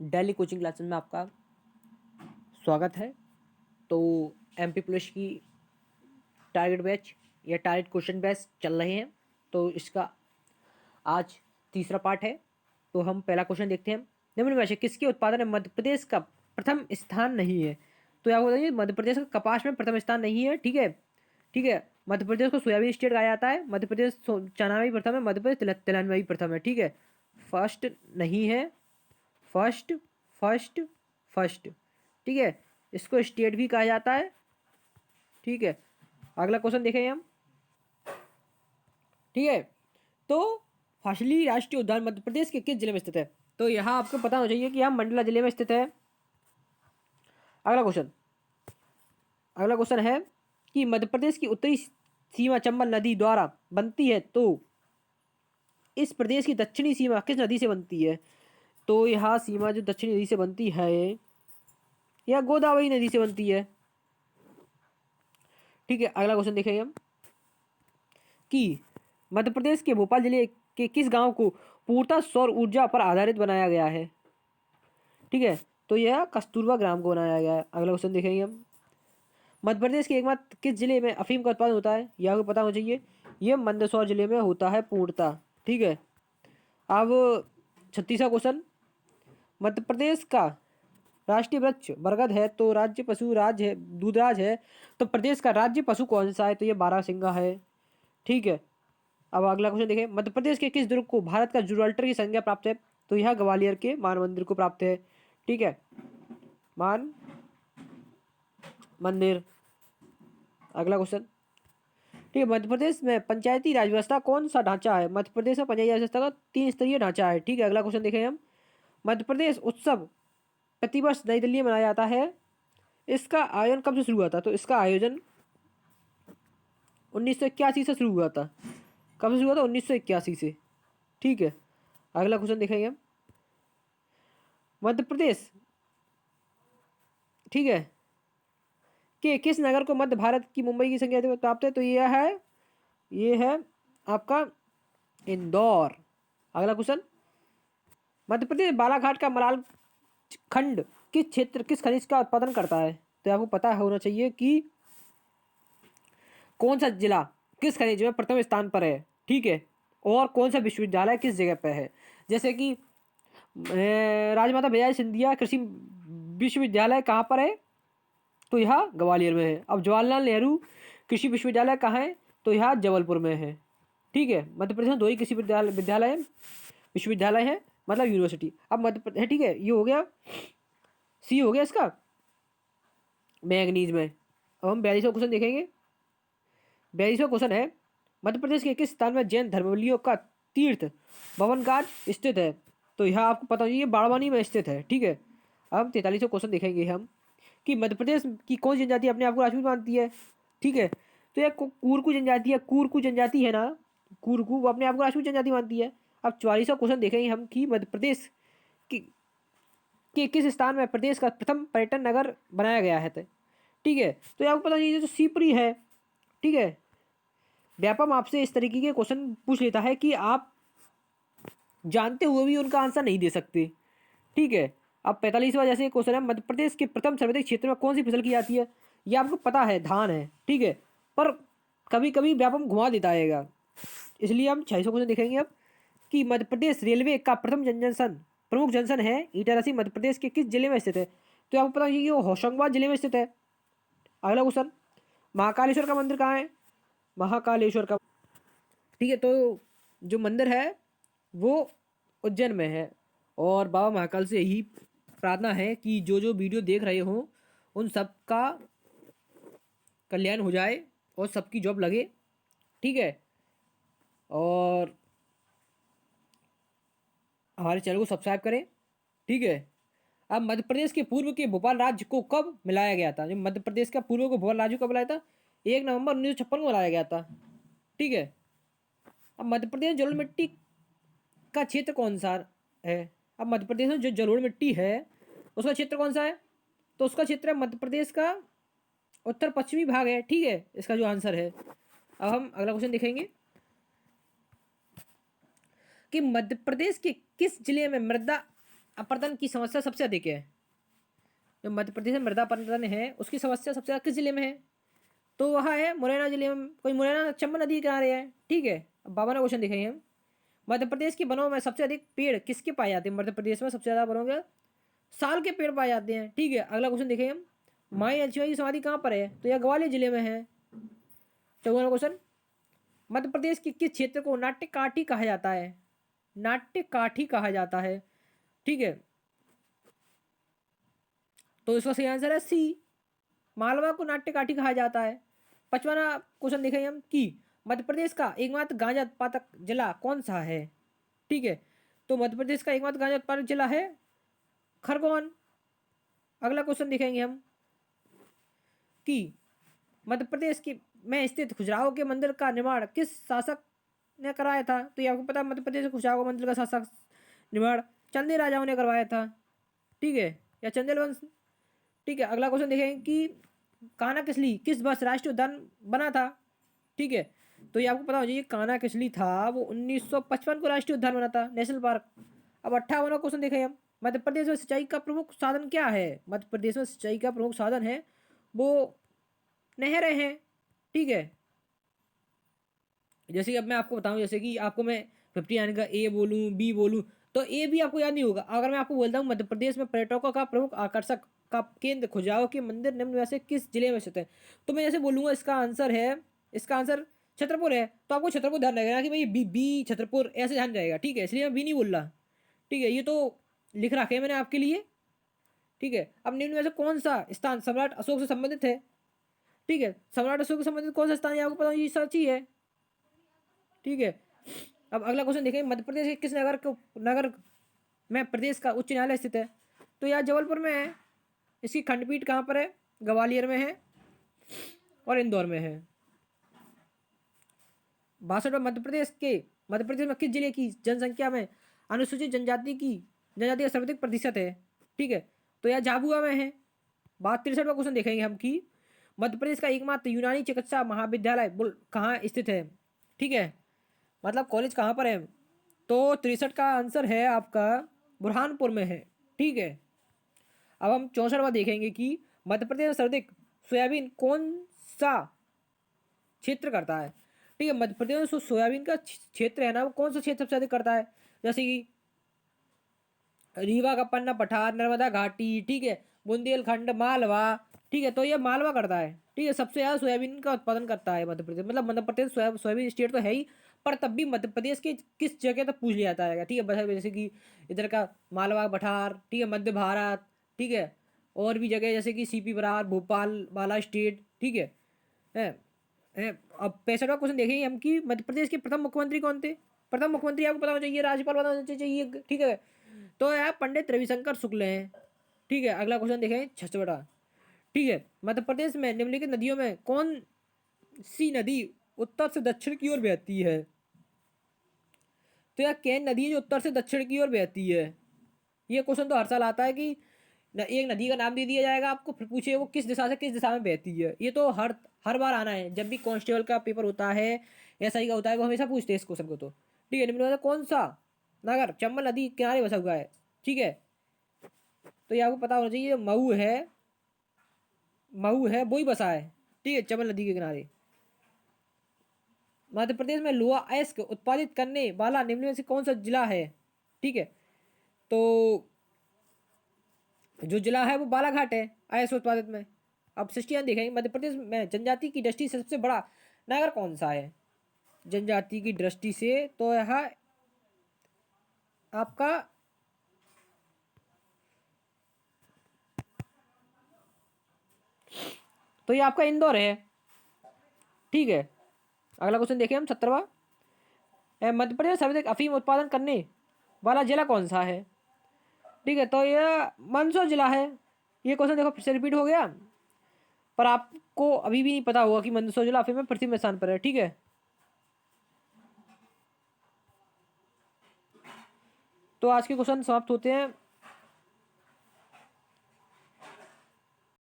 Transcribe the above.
Daily coaching classes में आपका स्वागत है। तो एमपी पुलिस की टारगेट बैच या टारगेट क्वेश्चन बैच चल रहे हैं। तो इसका आज तीसरा पार्ट है। तो हम पहला क्वेश्चन देखते हैं। निम्न में से किसके उत्पादन में मध्य प्रदेश का प्रथम स्थान नहीं है? तो क्या बताइए, मध्य प्रदेश का कपास में प्रथम स्थान नहीं है। ठीक है, ठीक है। मध्य प्रदेश को सोयाबीन स्टेट कहा जाता है। मध्य प्रदेश चना में भी प्रथम है। मध्य प्रदेश तिलहन में भी प्रथम है। ठीक है, फर्स्ट नहीं है। First, first, first. ठीक है, इसको स्टेट भी कहा जाता है। ठीक है, अगला क्वेश्चन देखेंगे हम। ठीक है, तो फसली राष्ट्रीय उद्यान मध्य प्रदेश के किस जिले में स्थित है? तो यहाँ आपको पता होना चाहिए कि यहाँ मंडला जिले में स्थित है। अगला क्वेश्चन, अगला क्वेश्चन है कि मध्य प्रदेश की उत्तरी सीमा चंबल नदी द्वारा बनती है, तो इस प्रदेश की दक्षिणी सीमा किस नदी से बनती है? तो यहाँ सीमा जो दक्षिणी नदी से बनती है या गोदावरी नदी से बनती है। ठीक है, अगला क्वेश्चन देखेंगे हम कि मध्य प्रदेश के भोपाल जिले के किस गांव को पूर्णतः सौर ऊर्जा पर आधारित बनाया गया है? ठीक है, तो यह कस्तूरबा ग्राम को बनाया गया है। अगला क्वेश्चन देखेंगे हम। मध्य प्रदेश के एकमात्र किस जिले में अफीम का उत्पादन होता है? यह आपको पता होना चाहिए। यह मंदसौर जिले में होता है पूर्णतः। ठीक है, अब 36वां क्वेश्चन। मध्य प्रदेश का राष्ट्रीय वृक्ष बरगद है, तो राज्य पशु राज है दूधराज है, तो प्रदेश का राज्य पशु कौन सा है? तो ये बारहसिंगा है। ठीक है, अब अगला क्वेश्चन देखें। मध्य प्रदेश के किस दुर्ग को भारत का जुराल्टर की संज्ञा प्राप्त है? तो यह ग्वालियर के मान मंदिर को प्राप्त है। ठीक है, मान मंदिर। अगला क्वेश्चन। ठीक है, मध्य प्रदेश में पंचायती राज व्यवस्था कौन सा ढांचा है? मध्य प्रदेश में पंचायती राज व्यवस्था का 3 स्तरीय ढांचा है। ठीक है, अगला क्वेश्चन देखें हम। मध्य प्रदेश उत्सव प्रतिवर्ष नई दिल्ली में मनाया जाता है। इसका आयोजन कब से शुरू हुआ था? तो इसका आयोजन 1981 से शुरू हुआ था। कब से शुरू हुआ था? 1981 से। ठीक है, अगला क्वेश्चन देखेंगे हम। मध्य प्रदेश, ठीक है, कि किस नगर को मध्य भारत की मुंबई की संज्ञा प्राप्त है? तो ये है आपका इंदौर। अगला क्वेश्चन। मध्य प्रदेश बालाघाट का मलाल खंड किस क्षेत्र किस खनिज का उत्पादन करता है? तो आपको पता होना चाहिए कि कौन सा जिला किस खनिज में प्रथम स्थान पर है। ठीक है, और कौन सा विश्वविद्यालय किस जगह पर है। जैसे कि राजमाता बेजाय सिंधिया कृषि विश्वविद्यालय कहाँ पर है? तो यह ग्वालियर में है। अब जवाहरलाल नेहरू कृषि विश्वविद्यालय कहाँ है? तो यह जबलपुर में है। ठीक है, मध्य प्रदेश में 2 ही कृषि विद्यालय विश्वविद्यालय है, मतलब यूनिवर्सिटी। अब मध्य प्रदेश, ठीक है, ये हो गया, सी हो गया इसका मैंगनीज में। अब हम 42वां क्वेश्चन देखेंगे। 42वां क्वेश्चन है, मध्य प्रदेश के किस स्थान में जैन धर्मावलंबियों का तीर्थ भवनगाज स्थित है? तो यह आपको पता होगा, ये बाड़वानी में स्थित है। ठीक है, अब 43वां क्वेश्चन देखेंगे हम कि मध्य प्रदेश की कौन सी जनजाति अपने आप को राजपूत मानती है? ठीक है, तो यह कूरकू जनजाति है। कूरकू जनजाति है ना, कूरकू, वो अपने आप को राजपूत जनजाति मानती है। अब 44वां क्वेश्चन देखेंगे हम कि मध्य प्रदेश की कि किस स्थान में प्रदेश का प्रथम पर्यटन नगर बनाया गया है? ठीक है, तो ये आपको पता नहीं, जो सीपरी है। ठीक है, व्यापम आपसे इस तरीके के क्वेश्चन पूछ लेता है कि आप जानते हुए भी उनका आंसर नहीं दे सकते। ठीक है, अब 45वां जैसे क्वेश्चन है, मध्य प्रदेश के प्रथम सर्वाधिक क्षेत्र में कौन सी फसल की जाती है? ये आपको पता है, धान है। ठीक है, पर कभी कभी व्यापम घुमा देता है, इसलिए हम 46वां क्वेश्चन देखेंगे अब कि मध्य प्रदेश रेलवे का प्रथम जंक्शन प्रमुख जंक्शन है इटारसी मध्य प्रदेश के किस जिले में स्थित है? तो आपको पता है कि वो होशंगाबाद जिले में स्थित है। अगला क्वेश्चन, महाकालेश्वर का मंदिर कहाँ है? महाकालेश्वर का, ठीक है, तो जो मंदिर है वो उज्जैन में है। और बाबा महाकाल से यही प्रार्थना है कि जो जो वीडियो देख रहे हो उन सब का कल्याण हो जाए और सबकी जॉब लगे। ठीक है, और हमारे चैनल को सब्सक्राइब करें। ठीक है, अब मध्य प्रदेश के पूर्व के भोपाल राज्य को कब मिलाया गया था? जो मध्य प्रदेश का पूर्व को भोपाल राज्य को कब मिलाया था? 1 नवंबर 1956 को मिलाया गया था। ठीक है, अब मध्य प्रदेश जलोढ़ मिट्टी का क्षेत्र कौन सा है? अब मध्य प्रदेश में जो जलोढ़ मिट्टी है उसका क्षेत्र कौन सा है? तो उसका क्षेत्र है मध्य प्रदेश का उत्तर पश्चिमी भाग है। ठीक है, इसका जो आंसर है। अब हम अगला क्वेश्चन देखेंगे कि मध्य प्रदेश के किस जिले में मृदा अपरदन की समस्या सबसे अधिक है। जो मध्य प्रदेश में मृदा अपरदन है उसकी समस्या सबसे ज्यादा किस जिले में है? तो वह है मुरैना जिले में। कोई मुरैना चंबल नदी के किनारे है, ठीक है। अब 52वां क्वेश्चन दिखेंगे हम। मध्य प्रदेश के वनों में सबसे अधिक पेड़ किसके पाए जाते हैं? मध्य प्रदेश में सबसे ज्यादा वनों के साल के पेड़ पाए जाते हैं, ठीक है। अगला क्वेश्चन देखेंगे हम। माई अलछुआ की समाधि कहाँ पर है? तो यह ग्वालियर जिले में है। 54वां क्वेश्चन। मध्य प्रदेश के किस क्षेत्र को नाट्य काठी कहा जाता है? नाट्य काठी कहा जाता है, ठीक है। तो इसका सही आंसर है सी, मालवा को नाट्य काठी कहा जाता है। 55वां क्वेश्चन देखेंगे हम कि मध्य प्रदेश का एकमात्र गांजा उत्पादक जिला कौन सा है? ठीक है, तो मध्य प्रदेश का एकमात्र गांजा उत्पादक जिला है खरगोन। अगला क्वेश्चन देखेंगे हम कि मध्य प्रदेश के में स्थित खजुराहो के मंदिर का निर्माण किस शासक ने कराया था? तो ये आपको पता है, मध्य प्रदेश के खजुराहो मंदिर का शासक निर्माण चंदेल राजाओं ने करवाया था, ठीक है, या चंदेल वंश, ठीक है। अगला क्वेश्चन देखें कि कान्हा किसली किस वर्ष राष्ट्रीय उद्यान बना था? ठीक है, तो ये आपको पता हो जाइए, कान्हा किसली था वो 1955 को राष्ट्रीय उद्यान बना था, नेशनल पार्क। अब 58वां क्वेश्चन देखें हम। मध्य प्रदेश में सिंचाई का प्रमुख साधन क्या है? मध्य प्रदेश में सिंचाई का प्रमुख साधन है वो नहरें हैं, ठीक है। जैसे कि अब मैं आपको बताऊं, जैसे कि आपको मैं 50 यानी का ए बोलूं, बी बोलूं, तो ए भी आपको याद नहीं होगा। अगर मैं आपको बोलता हूँ मध्य प्रदेश में पर्यटकों का प्रमुख आकर्षक का केंद्र खजुराहो के मंदिर निम्न में से किस जिले में स्थित है? तो मैं जैसे बोलूंगा इसका आंसर है, इसका आंसर छतरपुर है, तो आपको छतरपुर ध्यान रहेगा ना कि भाई बी छतरपुर ऐसे ध्यान जाएगा, ठीक है। इसलिए मैं बी नहीं बोल रहा, ठीक है, ये तो लिख रखे मैंने आपके लिए, ठीक है। अब निम्न में से कौन सा स्थान सम्राट अशोक से संबंधित है? ठीक है, सम्राट अशोक से संबंधित कौन सा स्थान है आपको पता, ये सच ही है, ठीक है। अब अगला क्वेश्चन देखें। मध्य प्रदेश के किस नगर में प्रदेश का उच्च न्यायालय स्थित है? तो यह जबलपुर में है। इसकी खंडपीठ कहाँ पर है? ग्वालियर में है और इंदौर में है। 62 मध्य प्रदेश में किस जिले की जनसंख्या में अनुसूचित जनजाति का सर्वाधिक प्रतिशत है? ठीक है, तो यह झाबुआ में है। 63वां क्वेश्चन देखेंगे हम कि मध्य प्रदेश का एकमात्र यूनानी चिकित्सा महाविद्यालय कहाँ स्थित है? ठीक है, मतलब कॉलेज कहाँ पर है? तो 63 का आंसर है आपका बुरहानपुर में है, ठीक है। अब हम 64वां देखेंगे कि मध्य प्रदेश में सर्वाधिक सोयाबीन कौन सा क्षेत्र करता है? ठीक है, मध्य प्रदेश में जो सोयाबीन का क्षेत्र है ना, वो कौन सा क्षेत्र सबसे अधिक करता है? जैसे कि रीवा का पन्ना पठार, नर्मदा घाटी, ठीक है, बुंदेलखंड, मालवा, ठीक है, तो ये मालवा करता है, ठीक है। सबसे ज्यादा सोयाबीन का उत्पादन करता है मध्य प्रदेश, मतलब मध्य प्रदेश सोयाबीन स्टेट तो है ही, पर तब भी मध्य प्रदेश के किस जगह तक पूछ लिया जाता है, ठीक है। जैसे कि इधर का मालवा पठार, ठीक है, मध्य भारत, ठीक है, और भी जगह जैसे कि सीपी बरार, भोपाल वाला स्टेट, ठीक है। अब 65वां क्वेश्चन देखेंगे हम कि मध्य प्रदेश के प्रथम मुख्यमंत्री कौन थे? प्रथम मुख्यमंत्री आपको पता होना चाहिए, राज्यपाल पता होना चाहिए, ठीक है। तो यह पंडित रविशंकर शुक्ल हैं, ठीक है। अगला क्वेश्चन देखें 66वां, ठीक है। मध्य प्रदेश में निम्नलिखित नदियों में कौन सी नदी उत्तर से दक्षिण की ओर बहती है? तो यह केन नदी है जो उत्तर से दक्षिण की ओर बहती है। ये क्वेश्चन तो हर साल आता है कि एक नदी का नाम दे दिया जाएगा आपको, फिर पूछिए वो किस दिशा से किस दिशा में बहती है। ये तो हर हर बार आना है, जब भी कांस्टेबल का पेपर होता है, एसआई का होता है, वो हमेशा पूछते हैं इस क्वेश्चन को। तो ठीक है, निम्न में से कौन सा नगर चंबल नदी के किनारे बसा हुआ है? ठीक है, तो ये आपको पता होना चाहिए, मऊ है, वो ही बसा है, ठीक है, चंबल नदी के किनारे। मध्य प्रदेश में लोहा अयस्क उत्पादित करने वाला निम्न में से कौन सा जिला है? ठीक है, तो जो जिला है वो बालाघाट है अयस्क उत्पादित में। अब 61 देखेंगे, मध्य प्रदेश में जनजाति की दृष्टि से सबसे बड़ा नगर कौन सा है? जनजाति की दृष्टि से तो यह आपका तो ये आपका इंदौर है, ठीक है। अगला क्वेश्चन देखें हम 17वां। मध्य प्रदेश सर्वाधिक अफीम उत्पादन करने वाला जिला कौन सा है? ठीक है, तो यह मंदसौर जिला है। ये क्वेश्चन देखो फिर से रिपीट हो गया, पर आपको अभी भी नहीं पता होगा कि मंदसौर जिला अफीम में प्रथम स्थान पर है, ठीक है। तो आज के क्वेश्चन समाप्त होते हैं।